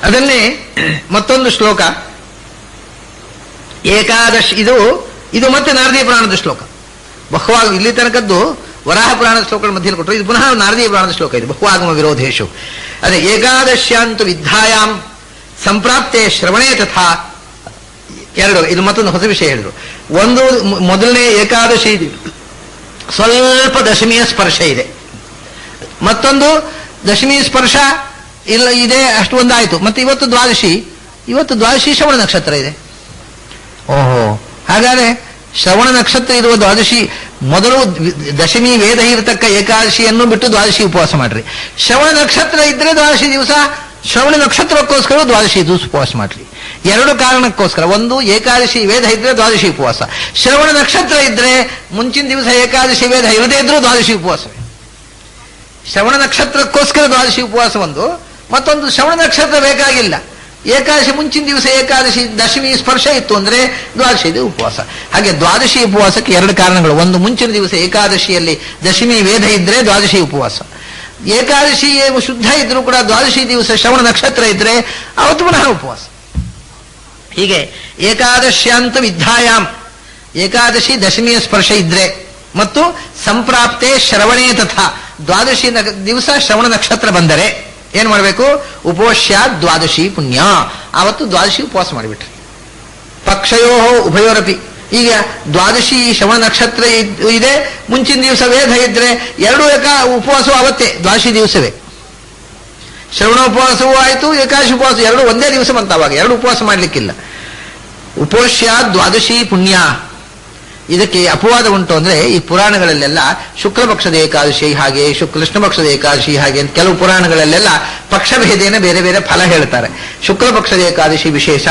ಅದನ್ನೇ ಮತ್ತೊಂದು ಶ್ಲೋಕ ಏಕಾದಶಿ, ಇದು ಮತ್ತೆ ನಾರದೀಯ ಪುರಾಣದ ಶ್ಲೋಕ. ಬಹುವಾಗ ಇಲ್ಲಿ ತನಕದ್ದು ವರಾಹ ಪುರಾಣದ ಶ್ಲೋಕಗಳ ಮಧ್ಯೆ ಕೊಟ್ಟರು, ಇದು ಪುನಃ ನಾರದೀಯ ಪುರಾಣದ ಶ್ಲೋಕ. ಇದು ಬಹುವಾಗಮ ವಿರೋಧೇಶು. ಅದೇ ಏಕಾದಶ್ಯಾಂತು ವಿದ್ಯಾಯಾಮ್ ಸಂಪ್ರಾಪ್ತೆ ಶ್ರವಣೇ ತಥಾ. ಎರಡು, ಇದು ಮತ್ತೊಂದು ಹೊಸ ವಿಷಯ ಹೇಳಿದ್ರು. ಒಂದು ಮೊದಲನೇ ಏಕಾದಶಿ ಸ್ವಲ್ಪ ದಶಮಿಯ ಸ್ಪರ್ಶ ಇದೆ, ಮತ್ತೊಂದು ದಶಮಿ ಸ್ಪರ್ಶ ಇಲ್ಲ ಇದೆ, ಅಷ್ಟು ಒಂದಾಯಿತು. ಮತ್ತೆ ಇವತ್ತು ದ್ವಾದಶಿ ಶ್ರವಣ ನಕ್ಷತ್ರ ಇದೆ. ಓಹೋ, ಹಾಗಾದ್ರೆ ಶ್ರವಣ ನಕ್ಷತ್ರ ಇರುವ ದ್ವಾದಶಿ ಮೊದಲು ದಶಮಿ ವೇದ ಇರತಕ್ಕ ಏಕಾದಶಿಯನ್ನು ಬಿಟ್ಟು ದ್ವಾದಶಿ ಉಪವಾಸ ಮಾಡ್ರಿ. ಶ್ರವಣ ನಕ್ಷತ್ರ ಇದ್ರೆ ದ್ವಾದಶಿ ದಿವಸ ಶ್ರವಣ ನಕ್ಷತ್ರಕ್ಕೋಸ್ಕರ ದ್ವಾದಶಿ ದಿವಸ ಉಪವಾಸ ಮಾಡ್ರಿ. ಎರಡು ಕಾರಣಕ್ಕೋಸ್ಕರ. ಒಂದು, ಏಕಾದಶಿ ವೇದ ಇದ್ರೆ ದ್ವಾದಶಿ ಉಪವಾಸ. ಶ್ರವಣ ನಕ್ಷತ್ರ ಇದ್ರೆ ಮುಂಚಿನ ದಿವಸ ಏಕಾದಶಿ ವೇದ ಇರದೇ ಇದ್ರೂ ದ್ವಾದಶಿ ಉಪವಾಸವೇ. ಶ್ರವಣ ನಕ್ಷತ್ರಕ್ಕೋಸ್ಕರ ದ್ವಾದಶಿ ಉಪವಾಸ ಒಂದು, ಮತ್ತೊಂದು ಶ್ರವಣ ನಕ್ಷತ್ರ ಬೇಕಾಗಿಲ್ಲ, ಏಕಾದಶಿ ಮುಂಚಿನ ದಿವಸ ಏಕಾದಶಿ ದಶಮಿ ಸ್ಪರ್ಶ ಇತ್ತು ಅಂದ್ರೆ ದ್ವಾದಶಿ ಉಪವಾಸ. ಹಾಗೆ ದ್ವಾದಶಿ ಉಪವಾಸಕ್ಕೆ ಎರಡು ಕಾರಣಗಳು. ಒಂದು, ಮುಂಚಿನ ದಿವಸ ಏಕಾದಶಿಯಲ್ಲಿ ದಶಮಿ ವೇದ ಇದ್ರೆ ದ್ವಾದಶಿ ಉಪವಾಸ. ಏಕಾದಶಿ ಶುದ್ಧ ಇದ್ರೂ ಕೂಡ ದ್ವಾದಶಿ ದಿವಸ ಶ್ರವಣ ನಕ್ಷತ್ರ ಇದ್ರೆ ಅವತ್ತು ಪುನಃ ಉಪವಾಸ. ಹೀಗೆ ಏಕಾದಶ್ಯಾಂತ ವಿದ್ಯಾಯಾಮ್, ಏಕಾದಶಿ ದಶಮಿಯ ಸ್ಪರ್ಶ ಇದ್ರೆ ಮತ್ತು ಸಂಪ್ರಾಪ್ತೆ ಶ್ರವಣೇ ತಥಾ, ದ್ವಾದಶಿ ದಿವಸ ಶ್ರವಣ ನಕ್ಷತ್ರ ಬಂದರೆ ಏನ್ ಮಾಡಬೇಕು? ಉಪೋಷ್ಯ ದ್ವಾದಶಿ ಪುಣ್ಯ, ಆವತ್ತು ದ್ವಾದಶಿ ಉಪವಾಸ ಮಾಡಿಬಿಟ್ರಿ. ಪಕ್ಷಯೋ ಉಭಯೋರಪಿ. ಈಗ ದ್ವಾದಶಿ ಶ್ರವಣ ನಕ್ಷತ್ರ ಇದೆ, ಮುಂಚಿನ ದಿವಸ ವೇದ ಇದ್ರೆ ಎರಡು ಉಪವಾಸವೂ ಅವತ್ತೇ ದ್ವಾದಶಿ ದಿವಸವೇ. ಶ್ರವಣ ಉಪವಾಸವೂ ಆಯಿತು, ಏಕಾದಶಿ ಉಪವಾಸ ಎರಡು ಒಂದೇ ದಿವಸ ಬಂತಾವಾಗ, ಎರಡು ಉಪವಾಸ ಮಾಡಲಿಕ್ಕಿಲ್ಲ. ಉಪೋಷ್ಯ ದ್ವಾದಶಿ ಪುಣ್ಯ. ಇದಕ್ಕೆ ಅಪವಾದ ಉಂಟು ಅಂದ್ರೆ ಈ ಪುರಾಣಗಳಲ್ಲೆಲ್ಲ ಶುಕ್ಲ ಪಕ್ಷದ ಏಕಾದಶಿ ಹಾಗೆ, ಕೃಷ್ಣ ಪಕ್ಷದ ಏಕಾದಶಿ ಹಾಗೆ ಅಂತ ಕೆಲವು ಪುರಾಣಗಳಲ್ಲೆಲ್ಲ ಪಕ್ಷಭೇದೇನ ಬೇರೆ ಬೇರೆ ಫಲ ಹೇಳ್ತಾರೆ. ಶುಕ್ಲ ಪಕ್ಷದ ಏಕಾದಶಿ ವಿಶೇಷ,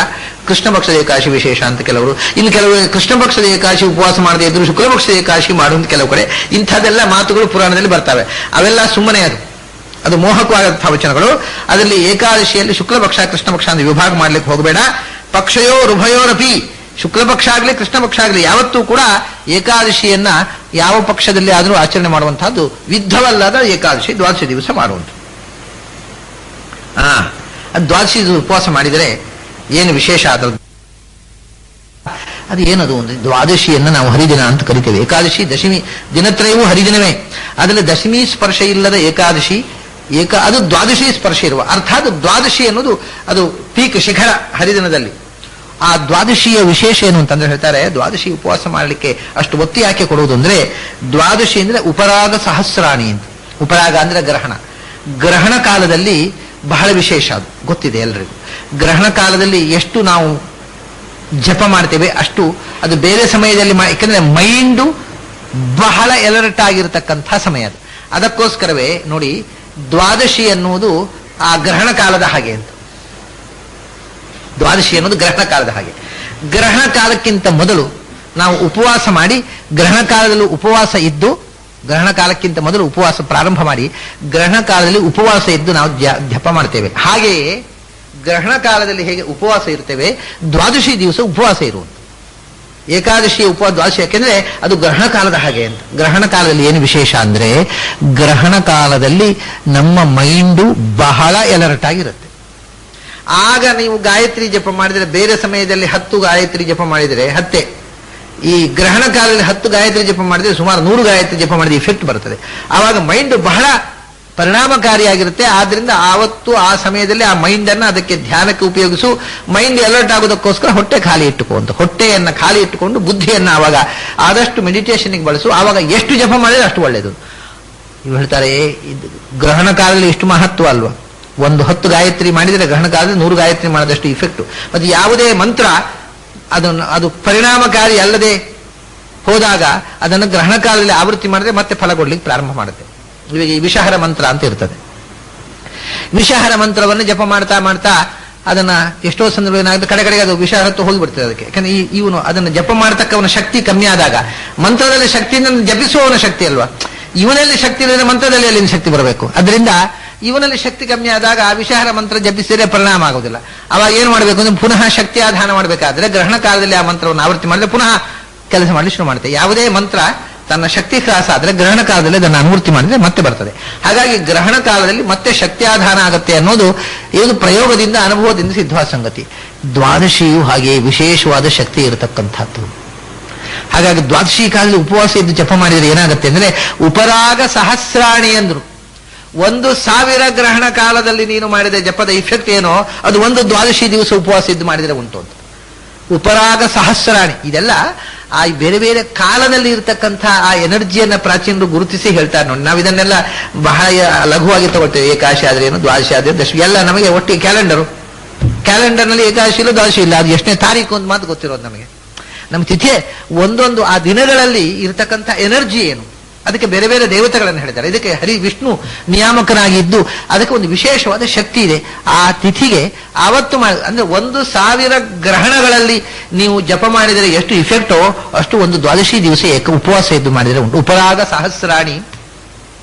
ಕೃಷ್ಣ ಪಕ್ಷದ ಏಕಾದಶಿ ವಿಶೇಷ ಅಂತ ಕೆಲವರು. ಇನ್ನು ಕೆಲವರು ಕೃಷ್ಣ ಪಕ್ಷದ ಏಕಾದಶಿ ಉಪವಾಸ ಮಾಡದೇ ಇದ್ರು ಶುಕ್ಲ ಪಕ್ಷದ ಏಕಾದಶಿ ಮಾಡುವಂತ ಕೆಲವು ಕಡೆ ಇಂಥದ್ದೆಲ್ಲ ಮಾತುಗಳು ಪುರಾಣದಲ್ಲಿ ಬರ್ತವೆ. ಅವೆಲ್ಲ ಸುಮ್ಮನೆ ಅದು ಮೋಹಕವಾದಂತಹ ವಚನಗಳು. ಅದರಲ್ಲಿ ಏಕಾದಶಿಯಲ್ಲಿ ಶುಕ್ಲ ಪಕ್ಷ ಕೃಷ್ಣ ಪಕ್ಷ ಅಂತ ವಿಭಾಗ ಮಾಡ್ಲಿಕ್ಕೆ ಹೋಗಬೇಡ. ಪಕ್ಷಯೋ ರುಭಯೋರಪಿ, ಶುಕ್ಲ ಪಕ್ಷ ಆಗಲಿ ಕೃಷ್ಣ ಪಕ್ಷ ಆಗಲಿ ಯಾವತ್ತೂ ಕೂಡ ಏಕಾದಶಿಯನ್ನ ಯಾವ ಪಕ್ಷದಲ್ಲಿ ಆದರೂ ಆಚರಣೆ ಮಾಡುವಂತಹದ್ದು ವಿದ್ಧವಲ್ಲದ ಏಕಾದಶಿ ದ್ವಾದಶಿ ದಿವಸ ಮಾಡುವಂಥದ್ದು. ಅದು ದ್ವಾದಶಿ ಉಪವಾಸ ಮಾಡಿದರೆ ಏನು ವಿಶೇಷ ಅದರದ್ದು? ಅದು ಏನದು ಒಂದು ದ್ವಾದಶಿಯನ್ನು ನಾವು ಹರಿದಿನ ಅಂತ ಕರಿತೇವೆ. ಏಕಾದಶಿ ದಶಮಿ ದಿನತ್ರಯವೂ ಹರಿದಿನವೇ. ಅದರಲ್ಲಿ ದಶಮಿ ಸ್ಪರ್ಶ ಇಲ್ಲದ ಏಕಾದಶಿ ಅದು ದ್ವಾದಶಿ ಸ್ಪರ್ಶ ಇರುವ, ಅರ್ಥಾತ್ ದ್ವಾದಶಿ ಅನ್ನೋದು ಅದು ಪೀಕ್ ಶಿಖರ ಹರಿದಿನದಲ್ಲಿ. ಆ ದ್ವಾದಶಿಯ ವಿಶೇಷ ಏನು ಅಂತಂದ್ರೆ ಹೇಳ್ತಾರೆ, ದ್ವಾದಶಿ ಉಪವಾಸ ಮಾಡಲಿಕ್ಕೆ ಅಷ್ಟು ಒತ್ತಿ ಯಾಕೆ ಕೊಡುವುದು ಅಂದ್ರೆ, ದ್ವಾದಶಿ ಅಂದ್ರೆ ಉಪರಾಗ ಸಹಸ್ರಾಣಿ ಅಂತ. ಉಪರಾಗ ಅಂದ್ರೆ ಗ್ರಹಣ ಕಾಲದಲ್ಲಿ ಬಹಳ ವಿಶೇಷ, ಅದು ಗೊತ್ತಿದೆ ಎಲ್ರಿಗೂ. ಗ್ರಹಣ ಕಾಲದಲ್ಲಿ ಎಷ್ಟು ನಾವು ಜಪ ಮಾಡ್ತೇವೆ ಅಷ್ಟು ಅದು ಬೇರೆ ಸಮಯದಲ್ಲಿ ಯಾಕಂದ್ರೆ ಮೈಂಡು ಬಹಳ ಎಲರ್ಟ್ ಆಗಿರತಕ್ಕಂಥ ಸಮಯ ಅದು. ಅದಕ್ಕೋಸ್ಕರವೇ ನೋಡಿ ದ್ವಾದಶಿ ಅನ್ನುವುದು ಆ ಗ್ರಹಣ ಕಾಲದ ಹಾಗೆ ಅಂತ. ದ್ವಾದಶಿ ಅನ್ನೋದು ಗ್ರಹಣ ಕಾಲದ ಹಾಗೆ. ಗ್ರಹಣ ಕಾಲಕ್ಕಿಂತ ಮೊದಲು ನಾವು ಉಪವಾಸ ಮಾಡಿ, ಗ್ರಹಣ ಕಾಲದಲ್ಲೂ ಉಪವಾಸ ಇದ್ದು, ಗ್ರಹಣ ಕಾಲಕ್ಕಿಂತ ಮೊದಲು ಉಪವಾಸ ಪ್ರಾರಂಭ ಮಾಡಿ ಗ್ರಹಣ ಕಾಲದಲ್ಲಿ ಉಪವಾಸ ಇದ್ದು ನಾವು ಜಪ ಮಾಡ್ತೇವೆ. ಹಾಗೆಯೇ ಗ್ರಹಣ ಕಾಲದಲ್ಲಿ ಹೇಗೆ ಉಪವಾಸ ಇರ್ತೇವೆ, ದ್ವಾದಶಿ ದಿವಸ ಉಪವಾಸ ಇರುವುದು. ಏಕಾದಶಿ ಉಪವಾಸ ದ್ವಾದಶಿ, ಯಾಕೆಂದ್ರೆ ಅದು ಗ್ರಹಣ ಕಾಲದ ಹಾಗೆ ಅಂತ. ಗ್ರಹಣ ಕಾಲದಲ್ಲಿ ಏನು ವಿಶೇಷ ಅಂದ್ರೆ, ಗ್ರಹಣ ಕಾಲದಲ್ಲಿ ನಮ್ಮ ಮೈಂಡು ಬಹಳ ಎಲರ್ಟ್ ಆಗಿರುತ್ತೆ. ಆಗ ನೀವು ಗಾಯತ್ರಿ ಜಪ ಮಾಡಿದರೆ, ಬೇರೆ ಸಮಯದಲ್ಲಿ 10 ಗಾಯತ್ರಿ ಜಪ ಮಾಡಿದರೆ 10, ಈ ಗ್ರಹಣ ಕಾಲದಲ್ಲಿ 10 ಗಾಯತ್ರಿ ಜಪ ಮಾಡಿದರೆ ಸುಮಾರು 100 ಗಾಯತ್ರಿ ಜಪ ಮಾಡಿದ ಇಫೆಕ್ಟ್ ಬರ್ತದೆ. ಆವಾಗ ಮೈಂಡ್ ಬಹಳ ಪರಿಣಾಮಕಾರಿಯಾಗಿರುತ್ತೆ. ಆದ್ರಿಂದ ಆವತ್ತು ಆ ಸಮಯದಲ್ಲಿ ಆ ಮೈಂಡ್ ಅನ್ನು ಅದಕ್ಕೆ ಧ್ಯಾನಕ್ಕೆ ಉಪಯೋಗಿಸು. ಮೈಂಡ್ ಅಲರ್ಟ್ ಆಗೋದಕ್ಕೋಸ್ಕರ ಹೊಟ್ಟೆ ಖಾಲಿ ಇಟ್ಟುಕೊಂಡು, ಹೊಟ್ಟೆಯನ್ನು ಖಾಲಿ ಇಟ್ಟುಕೊಂಡು ಬುದ್ಧಿಯನ್ನು ಆವಾಗ ಆದಷ್ಟು ಮೆಡಿಟೇಷನ್ಗೆ ಬಳಸು. ಆವಾಗ ಎಷ್ಟು ಜಪ ಮಾಡಿದ್ರೆ ಅಷ್ಟು ಒಳ್ಳೆಯದು. ಇವು ಹೇಳ್ತಾರೆ ಗ್ರಹಣ ಕಾಲದಲ್ಲಿ ಎಷ್ಟು ಮಹತ್ವ ಅಲ್ವಾ. ಒಂದು 10 ಗಾಯತ್ರಿ ಮಾಡಿದರೆ ಗ್ರಹಣ ಕಾಲದಲ್ಲಿ 100 ಗಾಯತ್ರಿ ಮಾಡಿದಷ್ಟು ಇಫೆಕ್ಟ್. ಮತ್ತು ಯಾವುದೇ ಮಂತ್ರ ಅದು ಪರಿಣಾಮಕಾರಿ ಅಲ್ಲದೆ ಹೋದಾಗ ಅದನ್ನು ಗ್ರಹಣ ಕಾಲದಲ್ಲಿ ಆವೃತ್ತಿ ಮಾಡಿದ್ರೆ ಮತ್ತೆ ಫಲ ಕೊಡ್ಲಿಕ್ಕೆ ಪ್ರಾರಂಭ ಮಾಡುತ್ತೆ. ಇವಾಗ ಈ ವಿಷಹರ ಮಂತ್ರ ಅಂತ ಇರ್ತದೆ. ವಿಷಹರ ಮಂತ್ರವನ್ನು ಜಪ ಮಾಡ್ತಾ ಮಾಡ್ತಾ ಅದನ್ನ ಎಷ್ಟೋ ಸಂದರ್ಭ ಏನಾಗುತ್ತೆ, ಕಡೆಗೆ ಅದು ವಿಷಹರತ್ವ ಹೋಗಿಬಿಡ್ತದೆ ಅದಕ್ಕೆ. ಯಾಕಂದ್ರೆ ಇವನು ಅದನ್ನು ಜಪ ಮಾಡತಕ್ಕವನ ಶಕ್ತಿ ಕಮ್ಮಿ ಆದಾಗ, ಮಂತ್ರದಲ್ಲಿ ಶಕ್ತಿಯಿಂದ ಜಪಿಸುವವನ ಶಕ್ತಿ ಅಲ್ವಾ, ಇವನಲ್ಲಿ ಶಕ್ತಿ ಇಲ್ಲದೆ ಮಂತ್ರದಲ್ಲಿ ಅಲ್ಲಿನ ಶಕ್ತಿ ಬರಬೇಕು. ಅದರಿಂದ ಇವನಲ್ಲಿ ಶಕ್ತಿ ಕಮ್ಮಿ ಆದಾಗ ಆ ವಿಷಹರ ಮಂತ್ರ ಜಪಿಸಿದರೆ ಪರಿಣಾಮ ಆಗೋದಿಲ್ಲ. ಅವಾಗ ಏನು ಮಾಡಬೇಕು ಅಂದ್ರೆ ಪುನಃ ಶಕ್ತಿ ಆಧಾನ ಮಾಡಬೇಕಾದ್ರೆ ಗ್ರಹಣ ಕಾಲದಲ್ಲಿ ಆ ಮಂತ್ರವನ್ನು ಆವೃತ್ತಿ ಮಾಡಿದ್ರೆ ಪುನಃ ಕೆಲಸ ಮಾಡಲಿ ಶುರು ಮಾಡುತ್ತೆ. ಯಾವುದೇ ಮಂತ್ರ ತನ್ನ ಶಕ್ತಿ ಹ್ರಾಸ ಆದರೆ ಗ್ರಹಣ ಕಾಲದಲ್ಲಿ ಅದನ್ನು ಅನುವೃತ್ತಿ ಮಾಡಿದ್ರೆ ಮತ್ತೆ ಬರ್ತದೆ. ಹಾಗಾಗಿ ಗ್ರಹಣ ಕಾಲದಲ್ಲಿ ಮತ್ತೆ ಶಕ್ತ್ಯಾಧಾನ ಆಗುತ್ತೆ ಅನ್ನೋದು ಇದು ಪ್ರಯೋಗದಿಂದ ಅನುಭವದಿಂದ ಸಿದ್ಧವಾದ ಸಂಗತಿ. ದ್ವಾದಶಿಯು ಹಾಗೆ ವಿಶೇಷವಾದ ಶಕ್ತಿ ಇರತಕ್ಕಂಥದ್ದು. ಹಾಗಾಗಿ ದ್ವಾದಶಿ ಕಾಲದಲ್ಲಿ ಉಪವಾಸ ಇದ್ದು ಜಪ ಮಾಡಿದರೆ ಏನಾಗುತ್ತೆ ಅಂದ್ರೆ ಉಪರಾಗ ಸಹಸ್ರಾಣಿ ಅಂದ್ರು. 1,000 ಗ್ರಹಣ ಕಾಲದಲ್ಲಿ ನೀನು ಮಾಡಿದ ಜಪದ ಇಫೆಕ್ಟ್ ಏನೋ ಅದು ಒಂದು ದ್ವಾದಶಿ ದಿವಸ ಉಪವಾಸ ಇದ್ದು ಮಾಡಿದರೆ ಉಂಟು ಅಂತ. ಉಪರಾಗ ಸಹಸ್ರಾಣಿ ಇದೆಲ್ಲ ಆ ಬೇರೆ ಬೇರೆ ಕಾಲದಲ್ಲಿ ಇರತಕ್ಕಂಥ ಆ ಎನರ್ಜಿಯನ್ನ ಪ್ರಾಚೀನರು ಗುರುತಿಸಿ ಹೇಳ್ತಾರೆ ನೋಡಿ. ನಾವು ಇದನ್ನೆಲ್ಲ ಬಹಳ ಲಘುವಾಗಿ ತಗೊಳ್ತೇವೆ. ಏಕಾದಶಿ ಆದ್ರೆ ಏನು, ದ್ವಾದಶಿ ಆದ್ರೆ ದಶಮಿ, ಎಲ್ಲ ನಮಗೆ ಒಟ್ಟಿಗೆ ಕ್ಯಾಲೆಂಡರ್ನಲ್ಲಿ ಏಕಾದಶಿ ಇಲ್ಲ ದ್ವಾದಶಿ ಇಲ್ಲ, ಅದು ಎಷ್ಟನೇ ತಾರೀಕು ಒಂದು ಮಾತು ಗೊತ್ತಿರೋದು ನಮಗೆ. ನಮ್ಮ ತಿಥಿ ಒಂದೊಂದು ಆ ದಿನಗಳಲ್ಲಿ ಇರತಕ್ಕಂಥ ಎನರ್ಜಿ ಏನು, ಅದಕ್ಕೆ ಬೇರೆ ಬೇರೆ ದೇವತೆಗಳನ್ನು ಹೇಳ್ತಾರೆ. ಇದಕ್ಕೆ ಹರಿ ವಿಷ್ಣು ನಿಯಾಮಕನಾಗಿದ್ದು ಅದಕ್ಕೆ ಒಂದು ವಿಶೇಷವಾದ ಶಕ್ತಿ ಇದೆ. ಆ ತಿಥಿಗೆ ಆವತ್ತು ಅಂದ್ರೆ 1,000 ಗ್ರಹಣಗಳಲ್ಲಿ ನೀವು ಜಪ ಮಾಡಿದರೆ ಎಷ್ಟು ಇಫೆಕ್ಟೋ ಅಷ್ಟು ಒಂದು ದ್ವಾದಶಿ ದಿವಸ ಉಪವಾಸ ಇದ್ದು ಮಾಡಿದರೆ ಉಂಟು. ಉಪರಾಗ ಸಹಸ್ರಾಣಿ.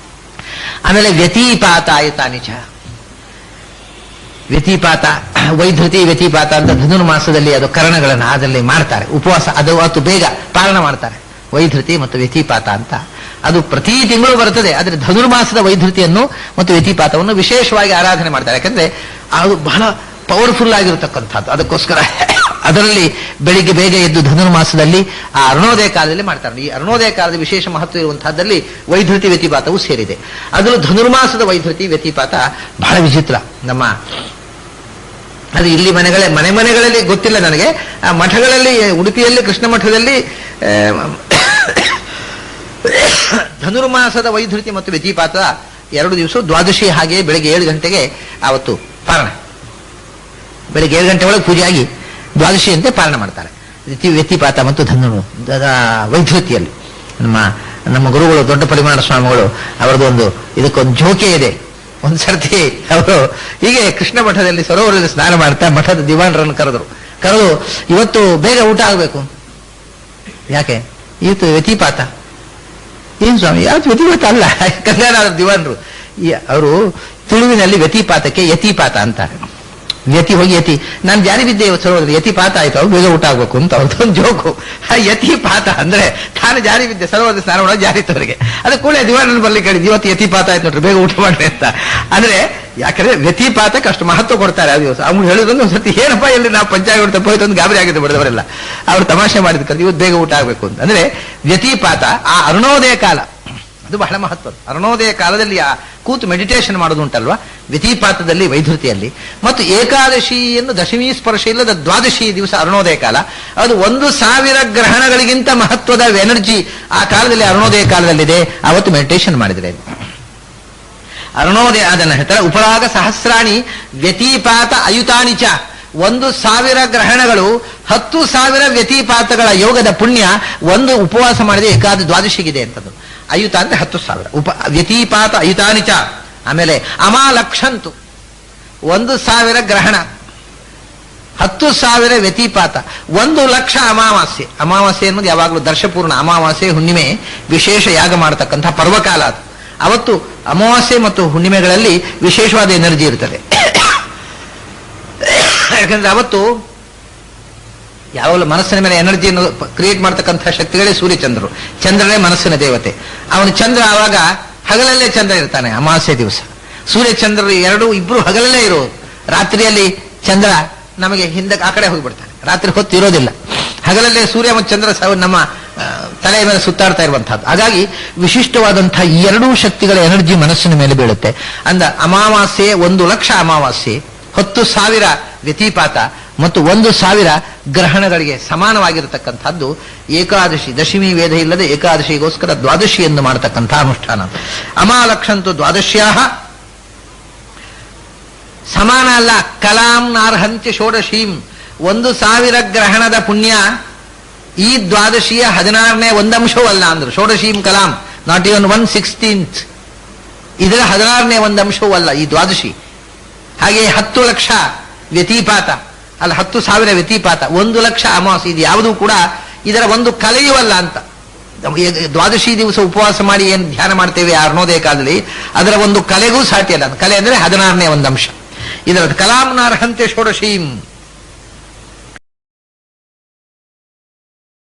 ಆಮೇಲೆ ವ್ಯತಿಪಾತ ಆಯತಾನಿಚ. ವ್ಯತಿಪಾತ, ವೈಧೃತಿ ವ್ಯತಿಪಾತ ಅಂತ ಧನುರ್ಮಾಸದಲ್ಲಿ ಅದು ಕರಣಗಳನ್ನು ಅದರಲ್ಲಿ ಮಾಡ್ತಾರೆ. ಉಪವಾಸ ಅದು ಅವತ್ತು ಬೇಗ ಪಾಲನ ಮಾಡ್ತಾರೆ. ವೈಧೃತಿ ಮತ್ತು ವ್ಯತಿಪಾತ ಅಂತ ಅದು ಪ್ರತಿ ತಿಂಗಳು ಬರ್ತದೆ. ಆದರೆ ಧನುರ್ಮಾಸದ ವೈಧೃತಿಯನ್ನು ಮತ್ತು ವ್ಯತಿಪಾತವನ್ನು ವಿಶೇಷವಾಗಿ ಆರಾಧನೆ ಮಾಡ್ತಾರೆ. ಯಾಕಂದ್ರೆ ಅದು ಬಹಳ ಪವರ್ಫುಲ್ ಆಗಿರತಕ್ಕಂಥದ್ದು. ಅದಕ್ಕೋಸ್ಕರ ಅದರಲ್ಲಿ ಬೆಳಿಗ್ಗೆ ಬೇಗ ಎದ್ದು ಧನುರ್ಮಾಸದಲ್ಲಿ ಆ ಅರುಣೋದಯ ಕಾಲದಲ್ಲಿ ಮಾಡ್ತಾರೆ. ಈ ಅರುಣೋದಯ ಕಾಲದ ವಿಶೇಷ ಮಹತ್ವ ಇರುವಂತಹದ್ದಲ್ಲಿ ವೈಧೃತಿ ವ್ಯತಿಪಾತವು ಸೇರಿದೆ. ಅದರಲ್ಲೂ ಧನುರ್ಮಾಸದ ವೈಧೃತಿ ವ್ಯತಿಪಾತ ಬಹಳ ವಿಚಿತ್ರ. ನಮ್ಮ ಅದು ಇಲ್ಲಿ ಮನೆಗಳಲ್ಲಿ ಗೊತ್ತಿಲ್ಲ ನನಗೆ. ಆ ಮಠಗಳಲ್ಲಿ ಉಡುಪಿಯಲ್ಲಿ ಕೃಷ್ಣ ಮಠದಲ್ಲಿ ಧನುರ್ಮಾಸದ ವೈಧೃತಿ ಮತ್ತು ವ್ಯತಿಪಾತ 2 ದಿವಸ ದ್ವಾದಶಿ ಹಾಗೆ ಬೆಳಗ್ಗೆ 7 ಗಂಟೆಗೆ ಆವತ್ತು ಪಾಲನೆ. ಬೆಳಗ್ಗೆ 7 ಗಂಟೆ ಒಳಗೆ ಪೂಜೆ ಆಗಿ ದ್ವಾದಶಿಯಂತೆ ಪಾಲನೆ ಮಾಡ್ತಾರೆ. ವ್ಯತಿಪಾತ ಮತ್ತು ವೈಧೃತಿಯಲ್ಲಿ ನಮ್ಮ ಗುರುಗಳು ದೊಡ್ಡ ಪರಿಮಾಣ ಸ್ವಾಮಿಗಳು ಅವರದೊಂದು ಇದಕ್ಕೊಂದು ಜೋಕೆ ಇದೆ. ಒಂದು ಸರ್ತಿ ಅವರು ಹೀಗೆ ಕೃಷ್ಣ ಮಠದಲ್ಲಿ ಸರೋವರದಲ್ಲಿ ಸ್ನಾನ ಮಾಡ್ತಾ ಮಠದ ದಿವಾನರನ್ನು ಕರೆದು ಇವತ್ತು ಬೇಗ ಊಟ ಆಗಬೇಕು. ಯಾಕೆ? ಇವತ್ತು ವ್ಯತಿಪಾತ. ಏನ್ ಸ್ವಾಮಿ, ಯಾವ್ದು ವ್ಯತಿಪಾತ ಅಲ್ಲ, ಕಲ್ಯಾಣಾದ ದಿವಾನರು ಅವರು ತುಳುವಿನಲ್ಲಿ ವ್ಯತಿಪಾತಕ್ಕೆ ಯತಿಪಾತ ಅಂತಾರೆ. ಯತಿ ಹೋಗಿ ಯತಿ, ನಾನು ಜಾರಿ ಬಿದ್ದೆ ಸರೋವರದಲ್ಲಿ, ಯತಿಪಾತ ಆಯ್ತು, ಅವ್ರು ಬೇಗ ಊಟ ಆಗ್ಬೇಕು ಅಂತ ಅವ್ರದ್ದೊಂದು ಜೋಕು. ಯತಿಪಾತ ಅಂದ್ರೆ ತಾನು ಜಾರಿ ಬಿದ್ದೆ ಸರೋವರದ ಸ್ನಾನ ಮಾಡೋ ಜಾರಿತವರಿಗೆ. ಅದು ಕೂಡ ದಿವಾನರನ್ನು ಬರ್ಲಿ ಕೇಳಿದ್, ಇವತ್ತು ಯತಿಪಾತ ಆಯ್ತು ನೋಡ್ರಿ, ಬೇಗ ಊಟ ಮಾಡ್ರಿ ಅಂತ. ಅಂದ್ರೆ ಯಾಕಂದ್ರೆ ವ್ಯತಿಪಾತಕ್ಕೆ ಅಷ್ಟು ಮಹತ್ವ ಕೊಡ್ತಾರೆ ಆ ದಿವಸ. ಅವ್ನು ಹೇಳಿದ್ರಂದ್ರೆ ಒಂದ್ಸತಿ ಏನಪ್ಪ ಇಲ್ಲಿ ನಾವು ಪಂಚಾಯತ್ ತಪ್ಪೋಯ್ತು ಒಂದು ಗಾಬರಿ ಆಗಿದ್ದು ಬಿಡದವರೆಲ್ಲ. ಅವ್ರು ತಮಾಷೆ ಮಾಡಿದ್ ಇವತ್ತು ಬೇಗ ಊಟ ಆಗ್ಬೇಕು ಅಂತ. ಅಂದ್ರೆ ವ್ಯತಿಪಾತ ಆ ಅರುಣೋದಯ ಕಾಲ ಅದು ಬಹಳ ಮಹತ್ವ. ಅರುಣೋದಯ ಕಾಲದಲ್ಲಿ ಆ ಕೂತು ಮೆಡಿಟೇಷನ್ ಮಾಡೋದು ಉಂಟಲ್ವಾ, ವ್ಯತಿಪಾತದಲ್ಲಿ ವೈಧೃತಿಯಲ್ಲಿ. ಮತ್ತು ಏಕಾದಶಿಯನ್ನು ದಶಮಿ ಸ್ಪರ್ಶ ಇಲ್ಲದ ದ್ವಾದಶಿ ದಿವಸ ಅರುಣೋದಯ ಕಾಲ, ಅದು 1,000 ಗ್ರಹಣಗಳಿಗಿಂತ ಮಹತ್ವದ ಎನರ್ಜಿ ಆ ಕಾಲದಲ್ಲಿ ಅರುಣೋದಯ ಕಾಲದಲ್ಲಿದೆ. ಅವತ್ತು ಮೆಡಿಟೇಷನ್ ಮಾಡಿದ್ರೆ ಅರುಣೋದಯ ಅದನ್ನ ಹೇಳ್ತಾರೆ. ಉಪರಾಗ ಸಹಸ್ರಾಣಿ ವ್ಯತಿಪಾತ ಅಯುತಾನಿಚ. 1,000 ಗ್ರಹಣಗಳು 10,000 ವ್ಯತಿಪಾತಗಳ ಯೋಗದ ಪುಣ್ಯ ಒಂದು ಉಪವಾಸ ಮಾಡಿದೆ ದ್ವಾದಶಿಗಿದೆ ಅಂತದ್ದು. ಅಯುತ ಅಂದ್ರೆ 10,000 ವ್ಯತಿಪಾತ ಅಯುತಾನಿಚ. ಆಮೇಲೆ ಅಮಾಲಕ್ಷಂತು 1,000 ಗ್ರಹಣ, 10,000 ವ್ಯತಿಪಾತ, 1,00,000 ಅಮಾವಾಸ್ಯೆ. ಅಮಾವಾಸ್ಯೆ ಅನ್ನೋದು ಯಾವಾಗಲೂ ದರ್ಶಪೂರ್ಣ ಅಮಾವಾಸ್ಯೆ ಹುಣ್ಣಿಮೆ ವಿಶೇಷ ಯಾಗ ಮಾಡತಕ್ಕಂಥ ಪರ್ವಕಾಲ ಅದು. ಅವತ್ತು ಅಮಾವಾಸ್ಯೆ ಮತ್ತು ಹುಣ್ಣಿಮೆಗಳಲ್ಲಿ ವಿಶೇಷವಾದ ಎನರ್ಜಿ ಇರ್ತದೆ. ಯಾಕಂದ್ರೆ ಅವತ್ತು ಯಾವಾಗಲೂ ಮನಸ್ಸಿನ ಮೇಲೆ ಎನರ್ಜಿಯನ್ನು ಕ್ರಿಯೇಟ್ ಮಾಡ್ತಕ್ಕಂಥ ಶಕ್ತಿಗಳೇ ಸೂರ್ಯಚಂದ್ರರು. ಚಂದ್ರನೇ ಮನಸ್ಸಿನ ದೇವತೆ. ಅವನು ಚಂದ್ರ ಆವಾಗ ಹಗಲಲ್ಲೇ ಚಂದ್ರ ಇರ್ತಾನೆ ಅಮಾವಾಸ್ಯೆ ದಿವಸ. ಸೂರ್ಯಚಂದ್ರರು ಇಬ್ರು ಹಗಲಲ್ಲೇ ಇರೋದು. ರಾತ್ರಿಯಲ್ಲಿ ಚಂದ್ರ ನಮಗೆ ಹಿಂದಕ್ಕೆ ಆ ಕಡೆ ಹೋಗಿಬಿಡ್ತಾನೆ, ರಾತ್ರಿ ಹೊತ್ತು ಇರೋದಿಲ್ಲ. ಹಗಲಲ್ಲೇ ಸೂರ್ಯ ಮತ್ತು ಚಂದ್ರ ನಮ್ಮ ತಲೆಯ ಮೇಲೆ ಸುತ್ತಾಡ್ತಾ ಇರುವಂತಹದ್ದು. ಹಾಗಾಗಿ ವಿಶಿಷ್ಟವಾದಂತಹ 2 ಶಕ್ತಿಗಳ ಎನರ್ಜಿ ಮನಸ್ಸಿನ ಮೇಲೆ ಬೀಳುತ್ತೆ. ಅಂದ ಅಮಾವಾಸ್ಯೆ 1,00,000 ಅಮಾವಾಸ್ಯೆ, 10,000 ವ್ಯತಿಪಾತ ಮತ್ತು 1,000 ಗ್ರಹಣಗಳಿಗೆ ಸಮಾನವಾಗಿರತಕ್ಕಂಥದ್ದು ಏಕಾದಶಿ. ದಶಮಿ ವೇದ ಇಲ್ಲದೆ ಏಕಾದಶಿಗೋಸ್ಕರ ದ್ವಾದಶಿಯನ್ನು ಮಾಡತಕ್ಕಂಥ ಅನುಷ್ಠಾನ. ಅಮಾಲಕ್ಷಂತು ದ್ವಾದಶ್ಯಾ ಸಮಾನ ಅಲ್ಲ. ಕಲಾಂ ನಾರ್ಹಂತ್ಯ ಷೋಡಶೀಂ. 1,000 ಗ್ರಹಣದ ಪುಣ್ಯ ಈ ದ್ವಾದಶಿಯ 16ನೇ ಒಂದಂಶವೂ ಅಲ್ಲ ಅಂದ್ರು. ಷೋಡಶೀಂ ಕಲಾಂ, ನಾಟ್ ಇವನ್ 1/16. ಇದರ 16ನೇ ಒಂದಂಶವೂ ಅಲ್ಲ ಈ ದ್ವಾದಶಿ. ಹಾಗೆ 10,00,000 ವ್ಯತಿಪಾತ ಅಲ್ಲ, 10,000 ವ್ಯತಿಪಾತ, 1,00,000 ಅಮಾವಾಸ್ಯೆ. ಇದು ಯಾವುದೂ ಕೂಡ ಇದರ ಒಂದು ಕಲೆಯೂ ಅಲ್ಲ ಅಂತ. ದ್ವಾದಶಿ ದಿವಸ ಉಪವಾಸ ಮಾಡಿ ಏನು ಧ್ಯಾನ ಮಾಡ್ತೇವೆ ಅರುಣೋದಯ ಕಾಲದಲ್ಲಿ, ಅದರ ಒಂದು ಕಲೆಗೂ ಸಾಟಿ ಅಲ್ಲ. ಕಲೆ ಅಂದ್ರೆ 16ನೇ ಒಂದಂಶ. ಇದರ ಕಲಾಂನಾರ್ಹಂತೆ ಷೋಡಶೀಂ